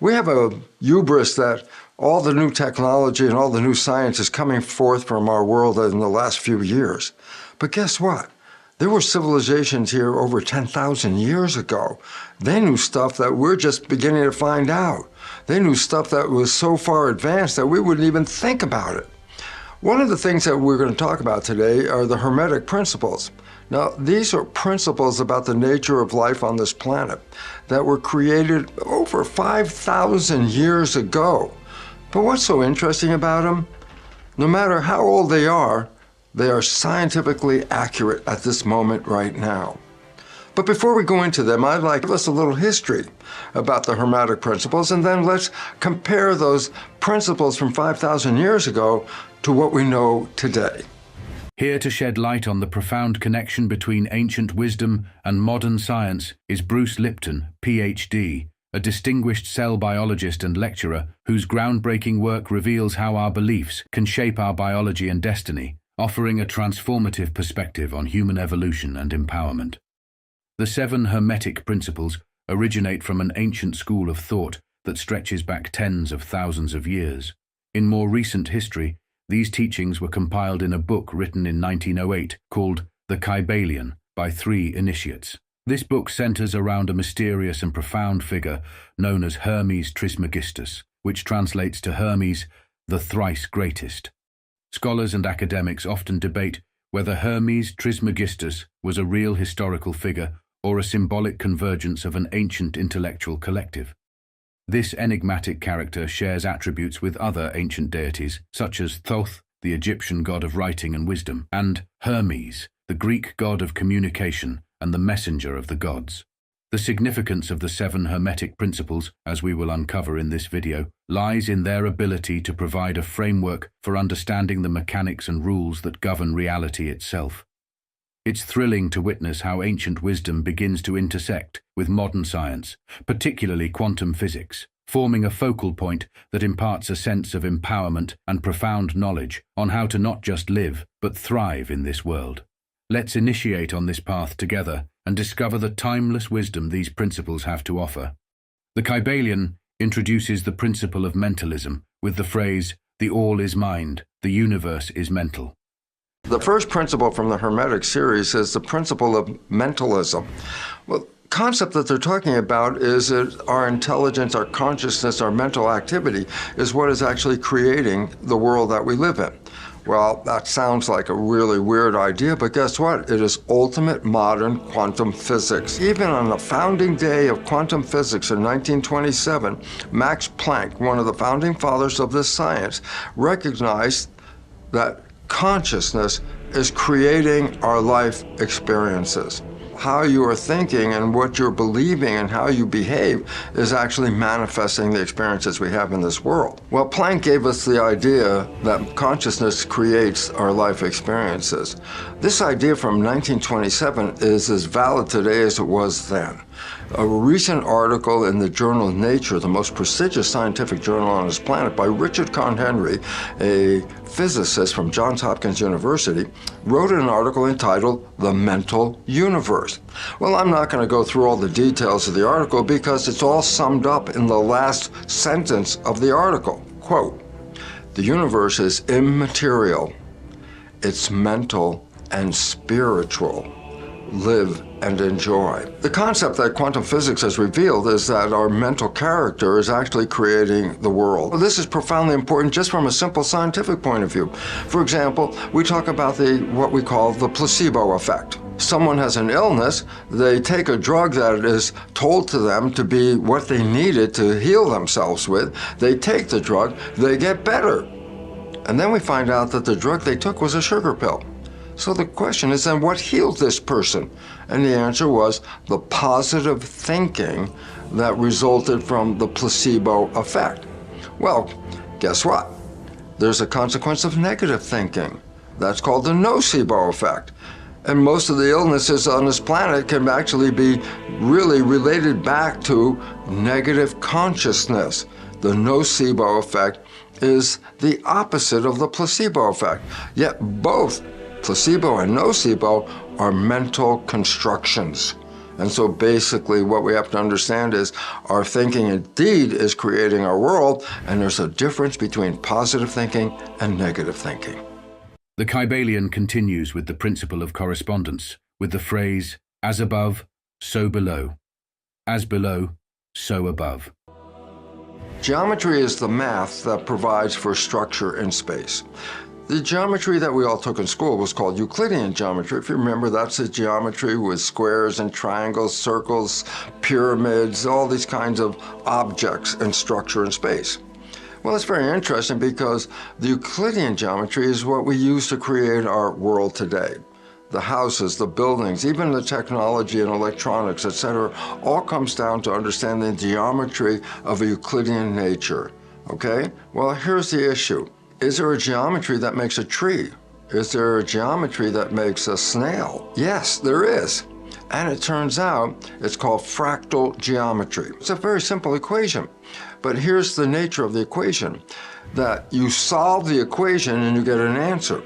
We have a hubris that all the new technology and all the new science is coming forth from our world in the last few years. But guess what? There were civilizations here over 10,000 years ago. They knew stuff that we're just beginning to find out. They knew stuff that was so far advanced that we wouldn't even think about it. One of the things that we're going to talk about today are the Hermetic Principles. Now, these are principles about the nature of life on this planet that were created over 5,000 years ago. But what's so interesting about them? No matter how old they are scientifically accurate at this moment right now. But before we go into them, I'd like to give us a little history about the Hermetic Principles, and then let's compare those principles from 5,000 years ago to what we know today. Here to shed light on the profound connection between ancient wisdom and modern science is Bruce Lipton, Ph.D., a distinguished cell biologist and lecturer whose groundbreaking work reveals how our beliefs can shape our biology and destiny, offering a transformative perspective on human evolution and empowerment. The Seven Hermetic Principles originate from an ancient school of thought that stretches back tens of thousands of years. In more recent history, these teachings were compiled in a book written in 1908 called The Kybalion by 3 initiates. This book centers around a mysterious and profound figure known as Hermes Trismegistus, which translates to Hermes, the thrice greatest. Scholars and academics often debate whether Hermes Trismegistus was a real historical figure or a symbolic convergence of an ancient intellectual collective. This enigmatic character shares attributes with other ancient deities, such as Thoth, the Egyptian god of writing and wisdom, and Hermes, the Greek god of communication and the messenger of the gods. The significance of the 7 Hermetic Principles, as we will uncover in this video, lies in their ability to provide a framework for understanding the mechanics and rules that govern reality itself. It's thrilling to witness how ancient wisdom begins to intersect with modern science, particularly quantum physics, forming a focal point that imparts a sense of empowerment and profound knowledge on how to not just live, but thrive in this world. Let's initiate on this path together and discover the timeless wisdom these principles have to offer. The Kybalion introduces the principle of mentalism with the phrase, "The all is mind, the universe is mental." The first principle from the Hermetic series is the principle of mentalism. Well, the concept that they're talking about is that our intelligence, our consciousness, our mental activity is what is actually creating the world that we live in. Well, that sounds like a really weird idea, but guess what? It is ultimate modern quantum physics. Even on the founding day of quantum physics in 1927, Max Planck, one of the founding fathers of this science, recognized that consciousness is creating our life experiences. How you are thinking and what you're believing and how you behave is actually manifesting the experiences we have in this world. Well, Planck gave us the idea that consciousness creates our life experiences. This idea from 1927 is as valid today as it was then. A recent article in the journal Nature, the most prestigious scientific journal on this planet, by Richard Conn Henry, a physicist from Johns Hopkins University, wrote an article entitled The Mental Universe. Well, I'm not going to go through all the details of the article because it's all summed up in the last sentence of the article. Quote, "The universe is immaterial. It's mental and spiritual. Live and enjoy." The concept that quantum physics has revealed is that our mental character is actually creating the world. This is profoundly important just from a simple scientific point of view. For example, we talk about what we call the placebo effect. Someone has an illness, they take a drug that is told to them to be what they needed to heal themselves with, they take the drug, they get better. And then we find out that the drug they took was a sugar pill. So the question is then, what healed this person? And the answer was the positive thinking that resulted from the placebo effect. Well, guess what? There's a consequence of negative thinking. That's called the nocebo effect. And most of the illnesses on this planet can actually be really related back to negative consciousness. The nocebo effect is the opposite of the placebo effect. Yet both placebo and nocebo are mental constructions. And so basically what we have to understand is our thinking indeed is creating our world, and there's a difference between positive thinking and negative thinking. The Kybalion continues with the principle of correspondence, with the phrase, as above, so below. As below, so above. Geometry is the math that provides for structure in space. The geometry that we all took in school was called Euclidean geometry. If you remember, that's a geometry with squares and triangles, circles, pyramids, all these kinds of objects and structure in space. Well, it's very interesting because the Euclidean geometry is what we use to create our world today. The houses, the buildings, even the technology and electronics, etc., all comes down to understanding the geometry of a Euclidean nature, okay? Well, here's the issue. Is there a geometry that makes a tree? Is there a geometry that makes a snail? Yes, there is. And it turns out it's called fractal geometry. It's a very simple equation. But here's the nature of the equation, that you solve the equation and you get an answer.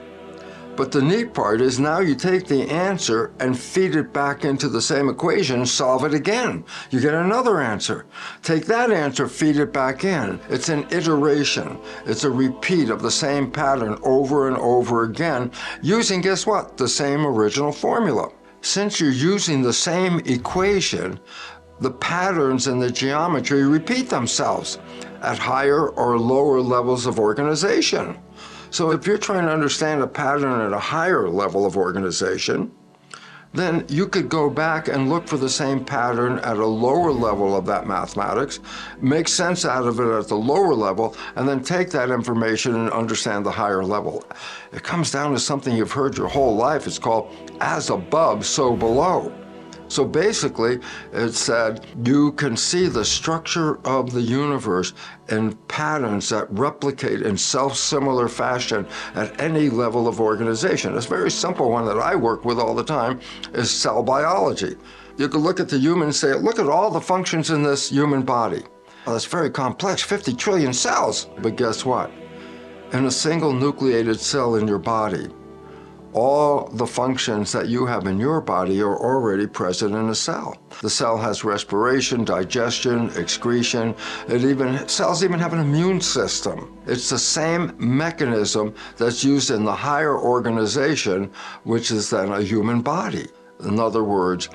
But the neat part is now you take the answer and feed it back into the same equation, solve it again. You get another answer. Take that answer, feed it back in. It's an iteration. It's a repeat of the same pattern over and over again, using, guess what? The same original formula. Since you're using the same equation, the patterns in the geometry repeat themselves at higher or lower levels of organization. So if you're trying to understand a pattern at a higher level of organization, then you could go back and look for the same pattern at a lower level of that mathematics, make sense out of it at the lower level, and then take that information and understand the higher level. It comes down to something you've heard your whole life. It's called as above, so below. So basically, it said you can see the structure of the universe in patterns that replicate in self-similar fashion at any level of organization. This very simple one that I work with all the time is cell biology. You can look at the human and say, look at all the functions in this human body. Well, that's very complex, 50 trillion cells. But guess what? In a single nucleated cell in your body, all the functions that you have in your body are already present in a cell. The cell has respiration, digestion, excretion. Cells even have an immune system. It's the same mechanism that's used in the higher organization, which is then a human body. In other words,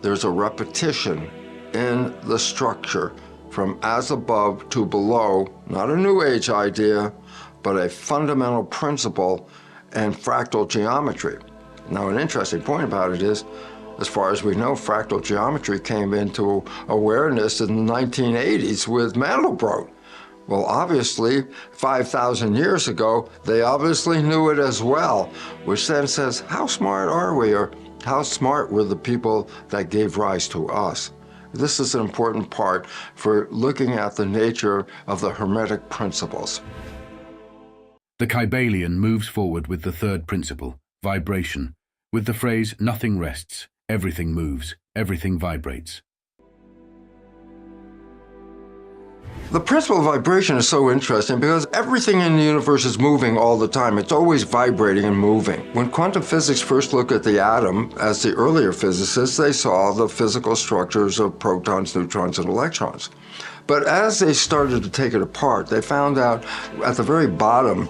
there's a repetition in the structure from as above to below, not a new age idea, but a fundamental principle and fractal geometry. Now, an interesting point about it is, as far as we know, fractal geometry came into awareness in the 1980s with Mandelbrot. Well, obviously, 5,000 years ago, they obviously knew it as well, which then says, how smart are we, or how smart were the people that gave rise to us? This is an important part for looking at the nature of the Hermetic principles. The Kybalion moves forward with the third principle, vibration, with the phrase, nothing rests, everything moves, everything vibrates. The principle of vibration is so interesting because everything in the universe is moving all the time. It's always vibrating and moving. When quantum physics first looked at the atom, as the earlier physicists, they saw the physical structures of protons, neutrons, and electrons. But as they started to take it apart, they found out at the very bottom,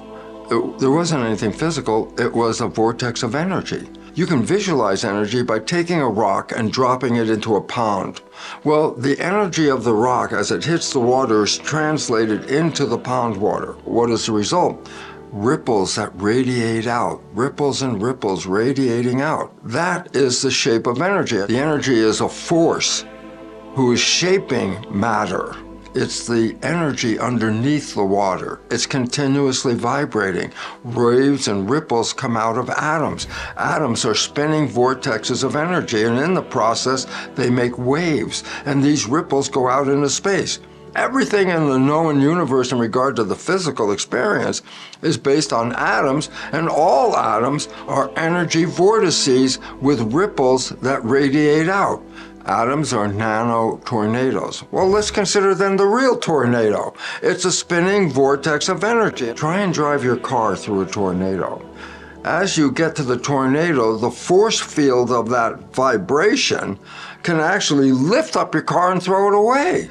there wasn't anything physical, it was a vortex of energy. You can visualize energy by taking a rock and dropping it into a pond. Well, the energy of the rock as it hits the water is translated into the pond water. What is the result? Ripples that radiate out, ripples and ripples radiating out. That is the shape of energy. The energy is a force who is shaping matter. It's the energy underneath the water. It's continuously vibrating. Waves and ripples come out of atoms. Atoms are spinning vortexes of energy, and in the process, they make waves, and these ripples go out into space. Everything in the known universe in regard to the physical experience is based on atoms, and all atoms are energy vortices with ripples that radiate out. Atoms are nano-tornadoes. Well, let's consider then the real tornado. It's a spinning vortex of energy. Try and drive your car through a tornado. As you get to the tornado, the force field of that vibration can actually lift up your car and throw it away.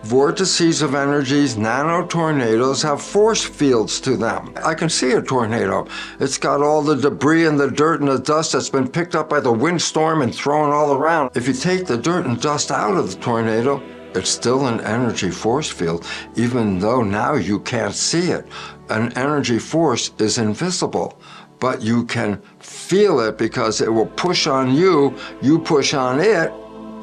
Vortices of energies, nano-tornadoes have force fields to them. I can see a tornado. It's got all the debris and the dirt and the dust that's been picked up by the windstorm and thrown all around. If you take the dirt and dust out of the tornado, it's still an energy force field, even though now you can't see it. An energy force is invisible, but you can feel it because it will push on you, you push on it.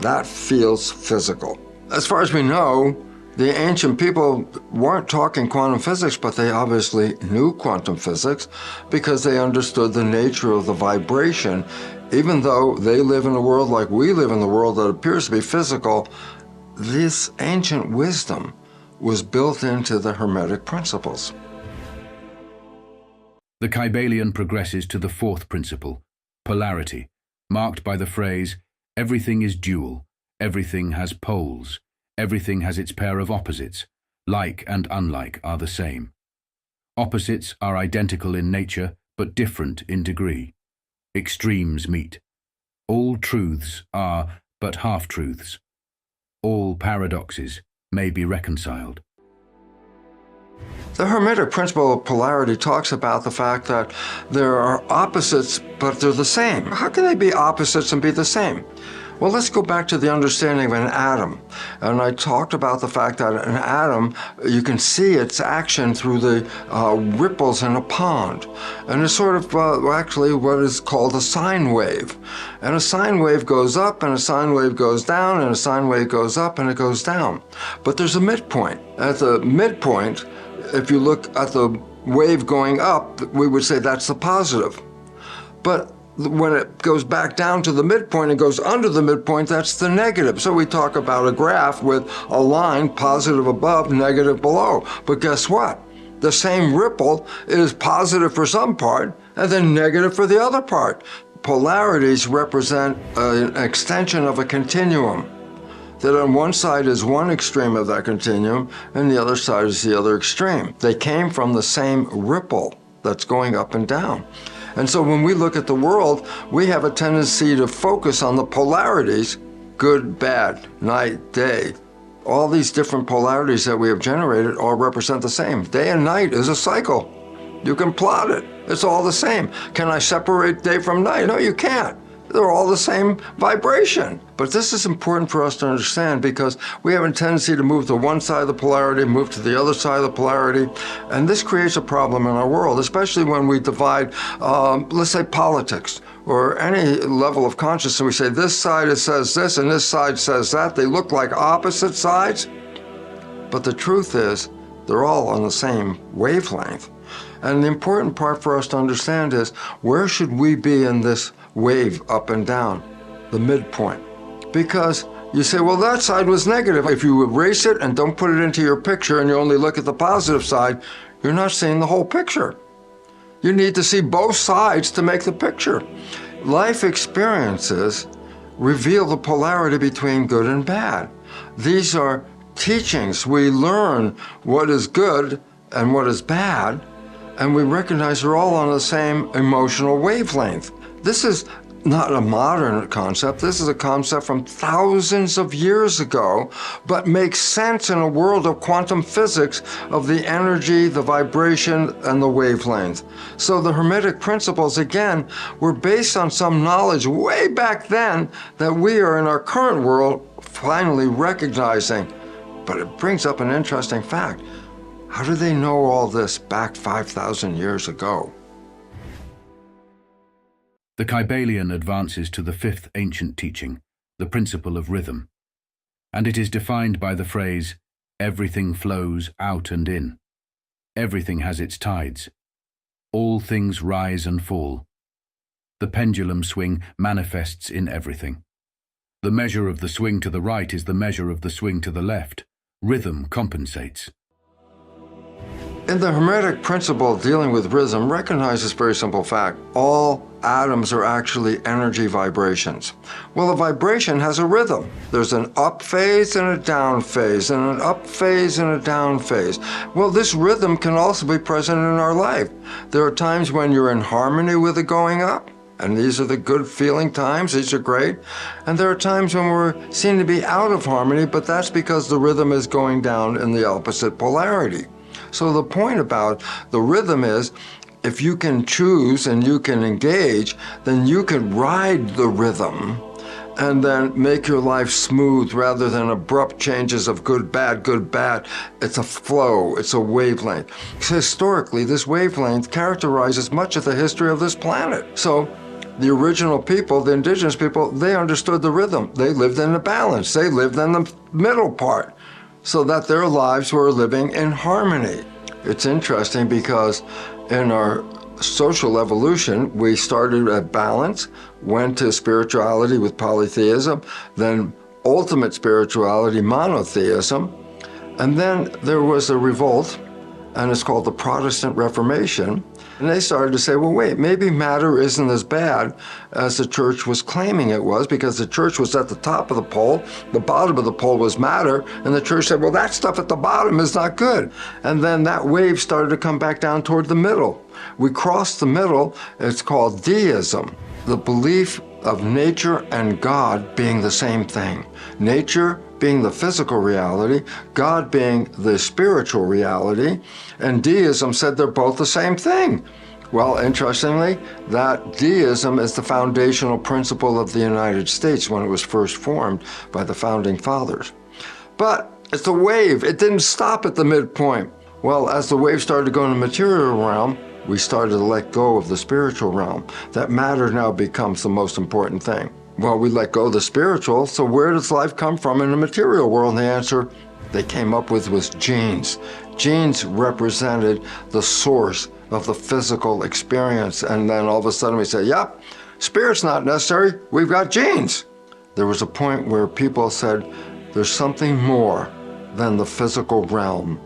That feels physical. As far as we know, the ancient people weren't talking quantum physics, but they obviously knew quantum physics because they understood the nature of the vibration. Even though they live in a world like we live in the world that appears to be physical, this ancient wisdom was built into the Hermetic principles. The Kybalion progresses to the fourth principle, polarity, marked by the phrase, everything is dual. Everything has poles. Everything has its pair of opposites. Like and unlike are the same. Opposites are identical in nature, but different in degree. Extremes meet. All truths are but half-truths. All paradoxes may be reconciled. The Hermetic principle of polarity talks about the fact that there are opposites, but they're the same. How can they be opposites and be the same? Well, let's go back to the understanding of an atom. And I talked about the fact that an atom, you can see its action through the ripples in a pond. And it's sort of actually what is called a sine wave. And a sine wave goes up, and a sine wave goes down, and a sine wave goes up, and it goes down. But there's a midpoint. At the midpoint, if you look at the wave going up, we would say that's the positive. But when it goes back down to the midpoint and goes under the midpoint, that's the negative. So we talk about a graph with a line positive above, negative below. But guess what? The same ripple is positive for some part and then negative for the other part. Polarities represent an extension of a continuum. That on one side is one extreme of that continuum and the other side is the other extreme. They came from the same ripple that's going up and down. And so when we look at the world, we have a tendency to focus on the polarities, good, bad, night, day. All these different polarities that we have generated all represent the same. Day and night is a cycle. You can plot it. It's all the same. Can I separate day from night? No, you can't. They're all the same vibration. But this is important for us to understand because we have a tendency to move to one side of the polarity, move to the other side of the polarity, and this creates a problem in our world, especially when we divide, let's say, politics or any level of consciousness. We say this side says this and this side says that. They look like opposite sides, but the truth is they're all on the same wavelength. And the important part for us to understand is where should we be in this wave up and down? The midpoint. Because you say, well, that side was negative. If you erase it and don't put it into your picture and you only look at the positive side, you're not seeing the whole picture. You need to see both sides to make the picture. Life experiences reveal the polarity between good and bad. These are teachings. We learn what is good and what is bad, and we recognize they're all on the same emotional wavelength. This is not a modern concept. This is a concept from thousands of years ago, but makes sense in a world of quantum physics of the energy, the vibration, and the wavelength. So the Hermetic principles, again, were based on some knowledge way back then that we are in our current world finally recognizing. But it brings up an interesting fact. How do they know all this back 5,000 years ago? The Kybalion advances to the fifth ancient teaching, the principle of rhythm, and it is defined by the phrase, everything flows out and in. Everything has its tides. All things rise and fall. The pendulum swing manifests in everything. The measure of the swing to the right is the measure of the swing to the left. Rhythm compensates. In the Hermetic principle dealing with rhythm, recognize this very simple fact. All atoms are actually energy vibrations. Well, a vibration has a rhythm. There's an up phase and a down phase, and an up phase and a down phase. Well, this rhythm can also be present in our life. There are times when you're in harmony with it going up, and these are the good feeling times, these are great. And there are times when we seem to be out of harmony, but that's because the rhythm is going down in the opposite polarity. So the point about the rhythm is, if you can choose and you can engage, then you can ride the rhythm and then make your life smooth rather than abrupt changes of good, bad, good, bad. It's a flow, it's a wavelength. Historically, this wavelength characterizes much of the history of this planet. So the original people, the indigenous people, they understood the rhythm. They lived in the balance. They lived in the middle part, so that their lives were living in harmony. It's interesting because in our social evolution, we started at balance, went to spirituality with polytheism, then ultimate spirituality, monotheism, and then there was a revolt, and it's called the Protestant Reformation. And they started to say, well, wait, maybe matter isn't as bad as the church was claiming it was, because the church was at the top of the pole, the bottom of the pole was matter, and the church said, well, that stuff at the bottom is not good. And then that wave started to come back down toward the middle. We crossed the middle, it's called deism, the belief of nature and God being the same thing. Nature being the physical reality, God being the spiritual reality, and deism said they're both the same thing. Well, interestingly, that deism is the foundational principle of the United States when it was first formed by the founding fathers. But it's a wave. It didn't stop at the midpoint. Well, as the wave started to go in the material realm, we started to let go of the spiritual realm. That matter now becomes the most important thing. Well, we let go of the spiritual, so where does life come from in the material world? And the answer they came up with was genes. Genes represented the source of the physical experience. And then all of a sudden we say, yep, spirit's not necessary, we've got genes. There was a point where people said, there's something more than the physical realm.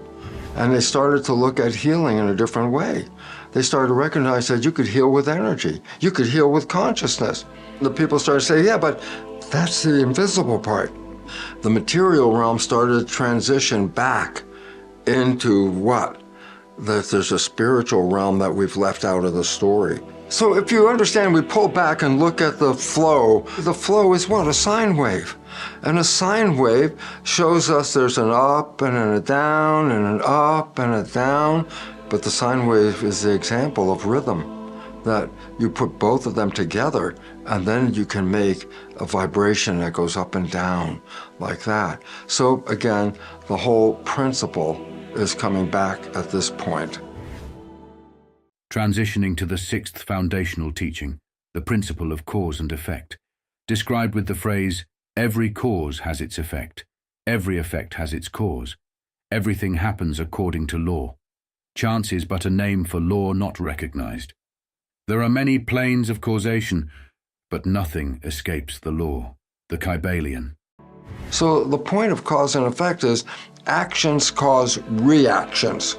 And they started to look at healing in a different way. They started to recognize that you could heal with energy. You could heal with consciousness. The people started to say, yeah, but that's the invisible part. The material realm started to transition back into what? That there's a spiritual realm that we've left out of the story. So if you understand, we pull back and look at the flow. The flow is what? A sine wave. And a sine wave shows us there's an up and a down and an up and a down. But the sine wave is the example of rhythm, that you put both of them together and then you can make a vibration that goes up and down like that. So again, the whole principle is coming back at this point. Transitioning to the sixth foundational teaching, the principle of cause and effect, described with the phrase, every cause has its effect, every effect has its cause, everything happens according to law. Chance is but a name for law not recognized. There are many planes of causation, but nothing escapes the law, the Kybalion. So the point of cause and effect is actions cause reactions.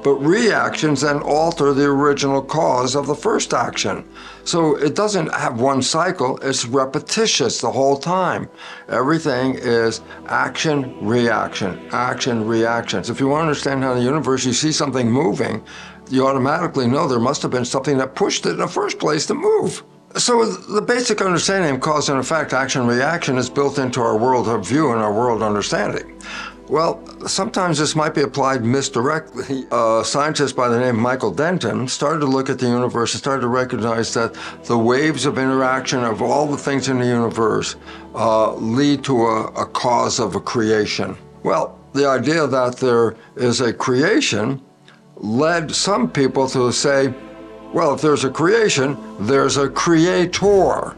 But reactions then alter the original cause of the first action. So it doesn't have one cycle, it's repetitious the whole time. Everything is action, reaction, action, reactions. If you want to understand how in the universe you see something moving, you automatically know there must have been something that pushed it in the first place to move. So the basic understanding of cause and effect, action, reaction is built into our world of view and our world understanding. Well, sometimes this might be applied misdirectly. A scientist by the name of Michael Denton started to look at the universe and started to recognize that the waves of interaction of all the things in the universe lead to a cause of a creation. Well, the idea that there is a creation led some people to say, well, if there's a creation, there's a creator.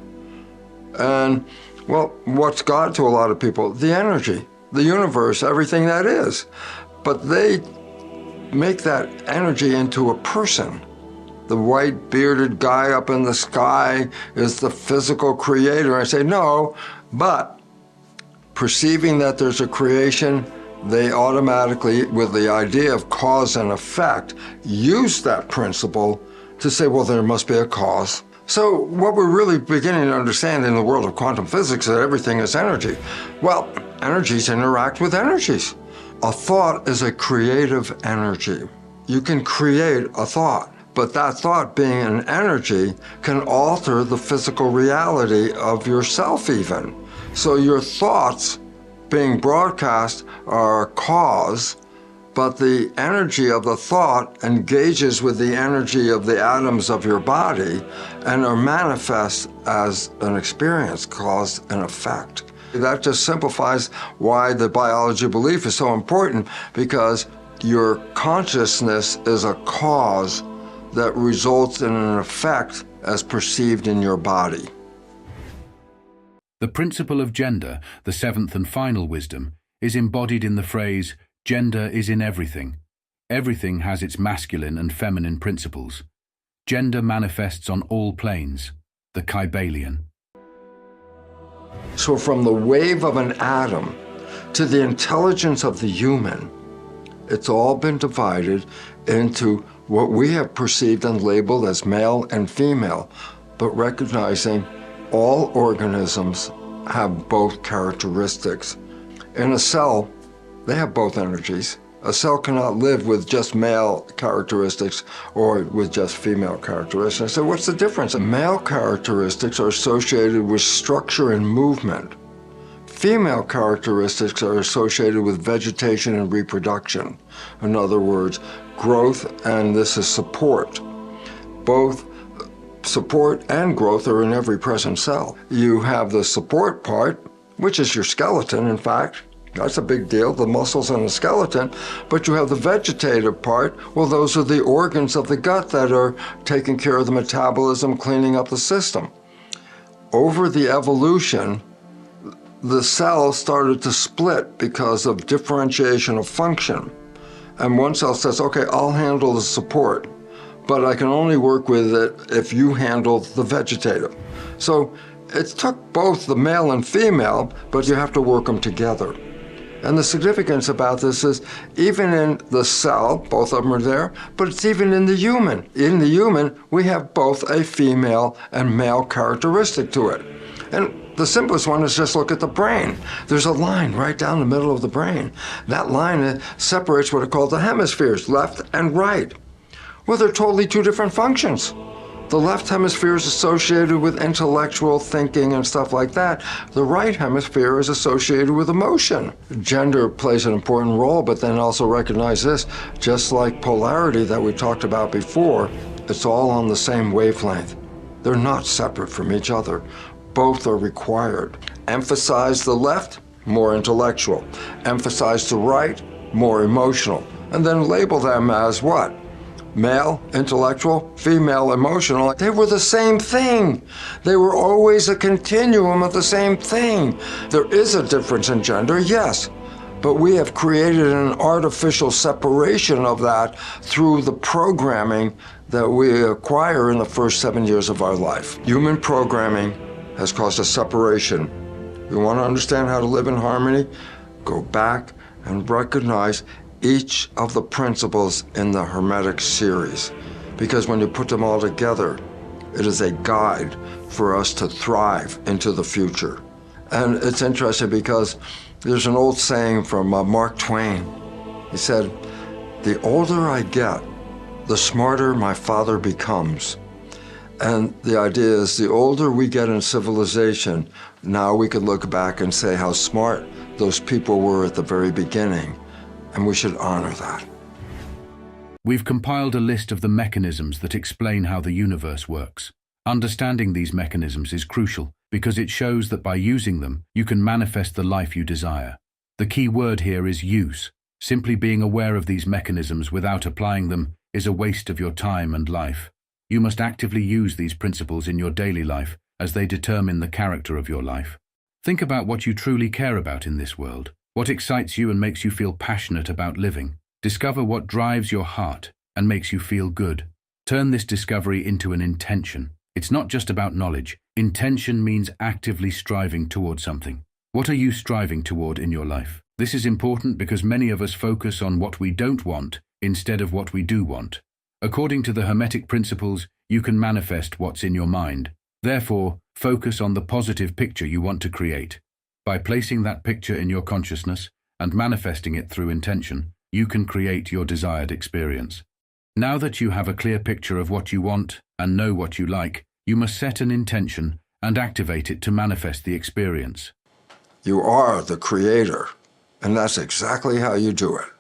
And, well, what's God to a lot of people? The energy. The universe, everything that is. But they make that energy into a person. The white bearded guy up in the sky is the physical creator. I say, no, but perceiving that there's a creation they automatically, with the idea of cause and effect, use that principle to say, well, there must be a cause. So what we're really beginning to understand in the world of quantum physics is that everything is energy. Well, energies interact with energies. A thought is a creative energy. You can create a thought, but that thought being an energy can alter the physical reality of yourself even. So your thoughts being broadcast are a cause, but the energy of the thought engages with the energy of the atoms of your body and are manifest as an experience, cause and effect. That just simplifies why the biology belief is so important, because your consciousness is a cause that results in an effect as perceived in your body. The principle of gender, the seventh and final wisdom, is embodied in the phrase, gender is in everything. Everything has its masculine and feminine principles. Gender manifests on all planes, the Kybalion. So from the wave of an atom to the intelligence of the human, it's all been divided into what we have perceived and labeled as male and female, but recognizing all organisms have both characteristics. In a cell, they have both energies. A cell cannot live with just male characteristics or with just female characteristics. So what's the difference? Male characteristics are associated with structure and movement. Female characteristics are associated with vegetation and reproduction. In other words, growth, and this is support. Both support and growth are in every present cell. You have the support part, which is your skeleton, in fact. That's a big deal, the muscles and the skeleton. But you have the vegetative part. Well, those are the organs of the gut that are taking care of the metabolism, cleaning up the system. Over the evolution, the cell started to split because of differentiation of function. And one cell says, okay, I'll handle the support, but I can only work with it if you handle the vegetative. So it took both the male and female, but you have to work them together. And the significance about this is even in the cell, both of them are there, but it's even in the human. In the human, we have both a female and male characteristic to it. And the simplest one is just look at the brain. There's a line right down the middle of the brain. That line separates what are called the hemispheres, left and right. Well, they're totally two different functions. The left hemisphere is associated with intellectual thinking and stuff like that. The right hemisphere is associated with emotion. Gender plays an important role, but then also recognize this, just like polarity that we talked about before, it's all on the same wavelength. They're not separate from each other. Both are required. Emphasize the left, more intellectual. Emphasize the right, more emotional. And then label them as what? Male, intellectual, female, emotional. They were the same thing. They were always a continuum of the same thing. There is a difference in gender, yes, but we have created an artificial separation of that through the programming that we acquire in the first 7 years of our life. Human programming has caused a separation. You want to understand how to live in harmony? Go back and recognize each of the principles in the Hermetic series, because when you put them all together, it is a guide for us to thrive into the future. And it's interesting because there's an old saying from Mark Twain. He said, "The older I get, the smarter my father becomes." And the idea is the older we get in civilization, now we can look back and say how smart those people were at the very beginning. And we should honor that. We've compiled a list of the mechanisms that explain how the universe works. Understanding these mechanisms is crucial because it shows that by using them, you can manifest the life you desire. The key word here is use. Simply being aware of these mechanisms without applying them is a waste of your time and life. You must actively use these principles in your daily life as they determine the character of your life. Think about what you truly care about in this world. What excites you and makes you feel passionate about living? Discover what drives your heart and makes you feel good. Turn this discovery into an intention. It's not just about knowledge. Intention means actively striving toward something. What are you striving toward in your life? This is important because many of us focus on what we don't want instead of what we do want. According to the Hermetic Principles, you can manifest what's in your mind. Therefore, focus on the positive picture you want to create. By placing that picture in your consciousness and manifesting it through intention, you can create your desired experience. Now that you have a clear picture of what you want and know what you like, you must set an intention and activate it to manifest the experience. You are the creator, and that's exactly how you do it.